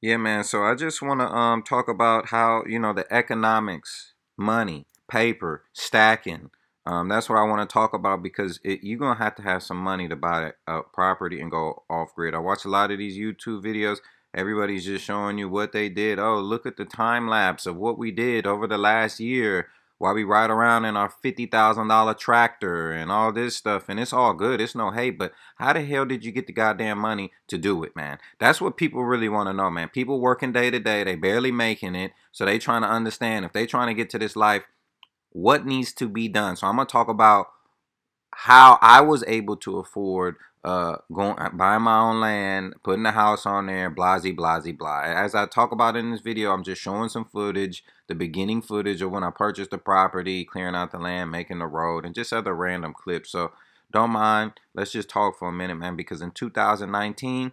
Yeah, man. So I just want to talk about how, the economics, money, paper, stacking. That's what I want to talk about because you're gonna have to have some money to buy a property and go off grid. I watch a lot of these YouTube videos. Everybody's just showing you what they did. Oh, look at the time lapse of what we did over the last year while we ride around in our $50,000 tractor and all this stuff. And it's all good. It's no hate, but how the hell did you get the goddamn money to do it, man? That's what people really want to know, man. People working day to day, they barely making it, so they trying to understand if they trying to get to this life, what needs to be done. So I'm gonna talk about how I was able to afford going buying my own land, putting a house on there, blasey blasey blah. As I talk about in this video, I'm just showing some footage, the beginning footage of when I purchased the property, clearing out the land, making the road, and just other random clips. So don't mind. Let's just talk for a minute, man, because in 2019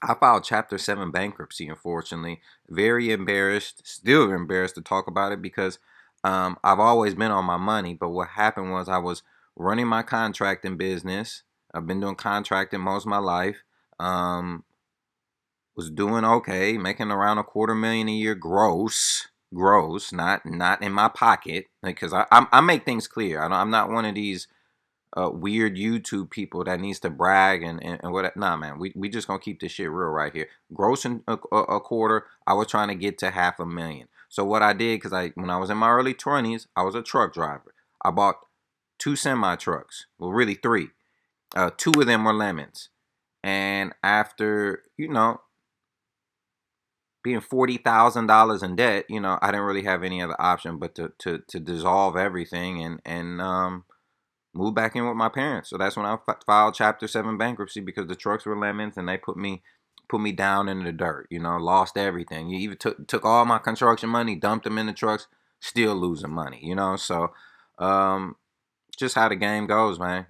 I filed Chapter 7 bankruptcy, unfortunately. Very embarrassed, still embarrassed to talk about it because I've always been on my money. But what happened was I was running my contracting business. I've been doing contracting most of my life. Um, was doing okay, making around a quarter million a year gross, not in my pocket. Because I make things clear. I'm not one of these weird YouTube people that needs to brag and what. Nah, man, we just gonna keep this shit real right here. Gross in a quarter, I was trying to get to 500,000. So what I did, because when I was in my early 20s, I was a truck driver. I bought two semi trucks. Well, really three. Two of them were lemons. And after being $40,000 in debt, I didn't really have any other option but to dissolve everything and moved back in with my parents. So that's when I filed Chapter 7 bankruptcy because the trucks were lemons and they put me down in the dirt. Lost everything. You even took all my construction money, dumped them in the trucks, still losing money. So um, just how the game goes, man.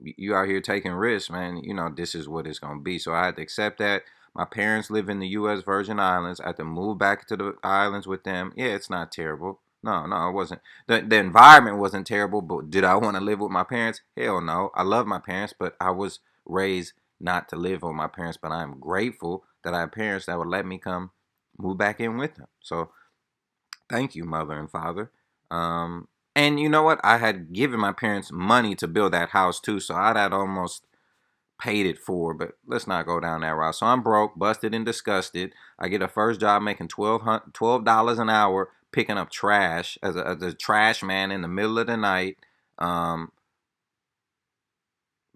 You out here taking risks, man. This is what it's gonna be. So I had to accept that. My parents live in the U.S. Virgin Islands. I had to move back to the islands with them. Yeah, it's not terrible. No, no, it wasn't. The environment wasn't terrible, but did I want to live with my parents? Hell no. I love my parents, but I was raised not to live with my parents. But I'm grateful that I have parents that would let me come move back in with them. So thank you, mother and father. And you know what? I had given my parents money to build that house too, so I'd had almost paid it for. But let's not go down that route. So I'm broke, busted, and disgusted. I get a first job making $12 an hour picking up trash as a trash man in the middle of the night. Um,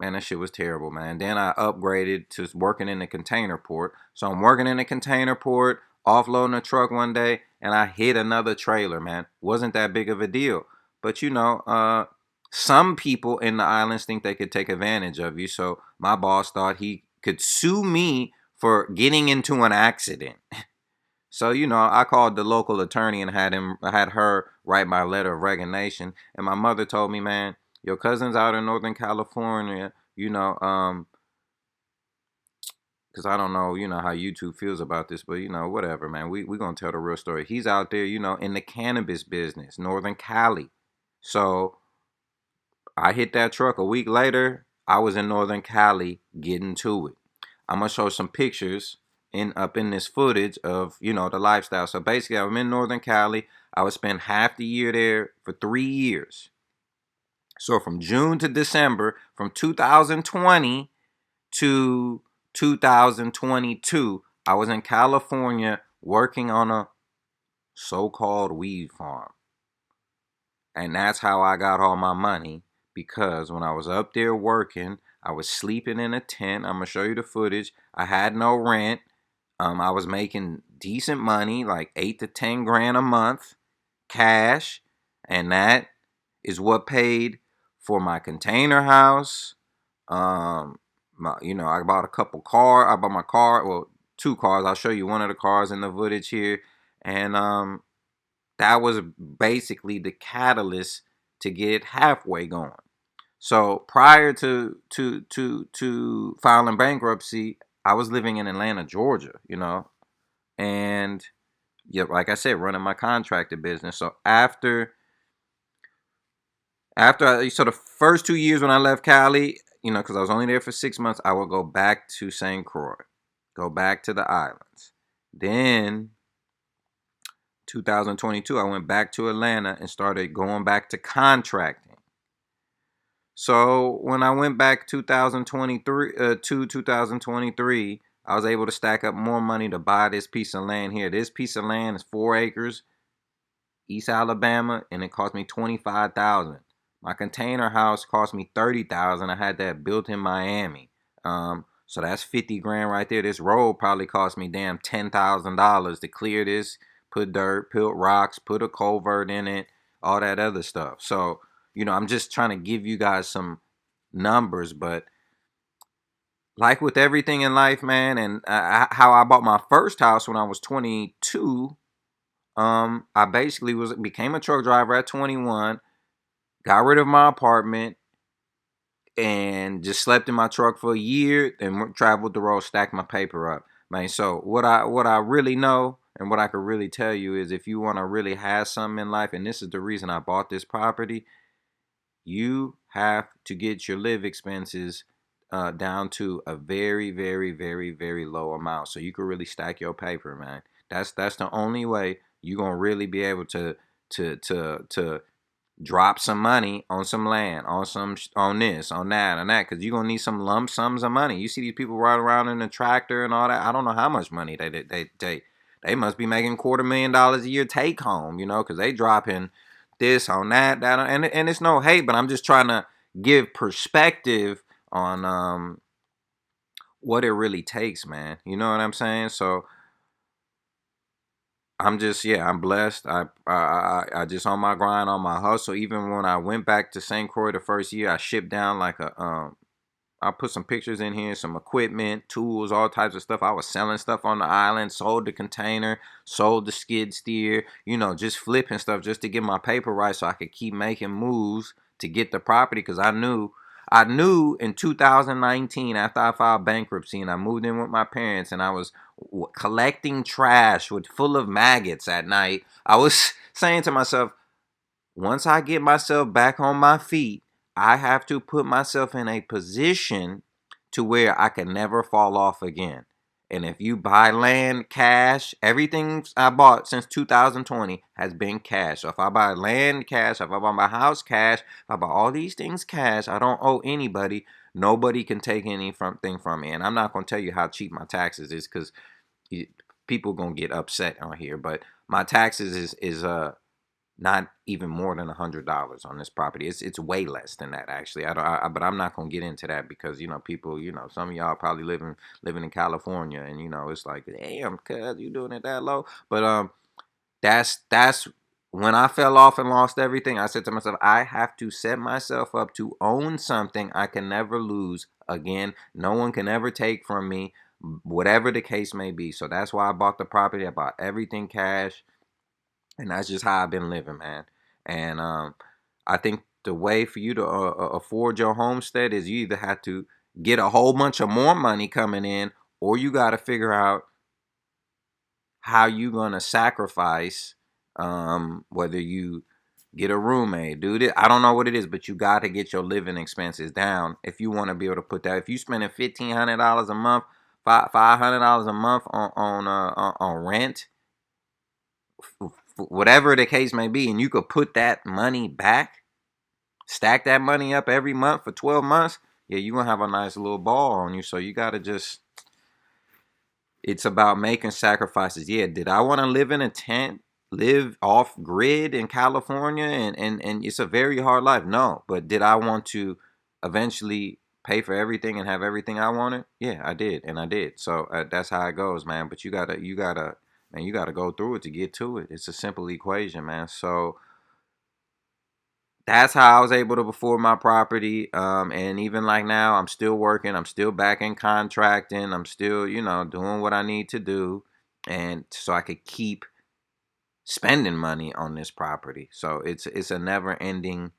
Man, that shit was terrible, man. Then I upgraded to working in the container port. So I'm working in the container port, offloading a truck one day, and I hit another trailer, man. Wasn't that big of a deal. But some people in the islands think they could take advantage of you. So my boss thought he could sue me for getting into an accident. So I called the local attorney and had her write my letter of resignation. And my mother told me, man, your cousin's out in Northern California. Because I don't know, how YouTube feels about this, but whatever, man. We gonna tell the real story. He's out there, in the cannabis business, Northern Cali. So I hit that truck a week later. I was in Northern Cali getting to it. I'm gonna show some pictures up in this footage of the lifestyle. So basically, I'm in Northern Cali. I would spend half the year there for 3 years. So from June to December, from 2020 to 2022, I was in California working on a so-called weed farm. And that's how I got all my money, because when I was up there working, I was sleeping in a tent. I'm going to show you the footage. I had no rent. I was making decent money, like 8 to 10 grand a month, cash. And that is what paid for my container house. I bought a couple cars. I bought my car, well, two cars. I'll show you one of the cars in the footage here. And that was basically the catalyst to get halfway going. So prior to filing bankruptcy, I was living in Atlanta, Georgia, and yeah, like I said, running my contractor business. So so the first 2 years when I left Cali, because I was only there for 6 months, I would go back to St. Croix. go back to the islands. Then 2022, I went back to Atlanta and started going back to contracting. So when I went back 2023 to 2023, I was able to stack up more money to buy this piece of land here. This piece of land is 4 acres, East Alabama, and it cost me $25,000. My container house cost me $30,000. I had that built in Miami. So that's 50 grand right there. This road probably cost me damn $10,000 to clear this, put dirt, put rocks, put a culvert in it, all that other stuff. So, I'm just trying to give you guys some numbers, but like with everything in life, man, and how I bought my first house when I was 22. I basically became a truck driver at 21, got rid of my apartment, and just slept in my truck for a year, and traveled the road, stacked my paper up, man. So what I really know and what I could really tell you is, if you want to really have something in life, and this is the reason I bought this property, you have to get your live expenses down to a very, very, very, very low amount, so you can really stack your paper, man. That's the only way you're gonna really be able to drop some money on some land, on this, on that, on that, because you're gonna need some lump sums of money. You see these people riding around in a tractor and all that. I don't know how much money they must be making $250,000 a year take home, because they dropping this on that, and it's no hate, but I'm just trying to give perspective on what it really takes, man. You know what I'm saying? So I'm just, yeah, I'm blessed. I just on my grind, on my hustle. Even when I went back to St. Croix the first year, I shipped down like I put some pictures in here, some equipment, tools, all types of stuff. I was selling stuff on the island, sold the container, sold the skid steer, just flipping stuff just to get my paper right, so I could keep making moves to get the property, because I knew in 2019, after I filed bankruptcy and I moved in with my parents, and I was collecting trash with full of maggots at night, I was saying to myself, once I get myself back on my feet, I have to put myself in a position to where I can never fall off again. And if you buy land cash, everything I bought since 2020 has been cash. So if I buy land cash, if I buy my house cash, if I buy all these things cash, I don't owe anybody. Nobody can take anything from me. And I'm not going to tell you how cheap my taxes is, because people going to get upset on here. But my taxes is not even more than $100 on this property. It's way less than that, actually. But I'm not gonna get into that, because people, some of y'all probably living in California, and it's like, damn, cuz you doing it that low. But that's when I fell off and lost everything. I said to myself, I have to set myself up to own something I can never lose again. No one can ever take from me, whatever the case may be. So that's why I bought the property. I bought everything cash. And that's just how I've been living, man. And I think the way for you to afford your homestead is, you either have to get a whole bunch of more money coming in, or you got to figure out how you gonna sacrifice, whether you get a roommate, dude. I don't know what it is, but you got to get your living expenses down if you want to be able to put that. If you spending $1,500 a month, $500 a month on rent, whatever the case may be, and you could put that money back, stack that money up every month for 12 months, yeah, you're going to have a nice little ball on you. So you got to just, it's about making sacrifices. Yeah, did I want to live in a tent, live off grid in California, and it's a very hard life? No. But did I want to eventually pay for everything and have everything I wanted? Yeah, I did, and I did. So that's how it goes, man. But man, you gotta go through it to get to it. It's a simple equation, man. So that's how I was able to afford my property. And even like now, I'm still working. I'm still back in contracting. I'm still, doing what I need to do, and so I could keep spending money on this property. So it's a never ending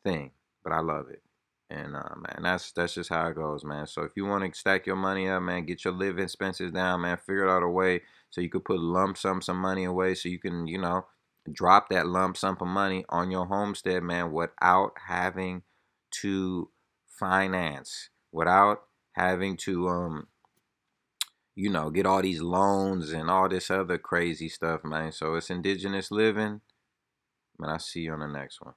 thing, but I love it. And man, that's just how it goes, man. So if you want to stack your money up, man, get your living expenses down, man. Figure out a way so you could put lump sum some money away, so you can, drop that lump sum of money on your homestead, man, without having to finance, without having to get all these loans and all this other crazy stuff, man. So it's indigenous living. Man, I'll see you on the next one.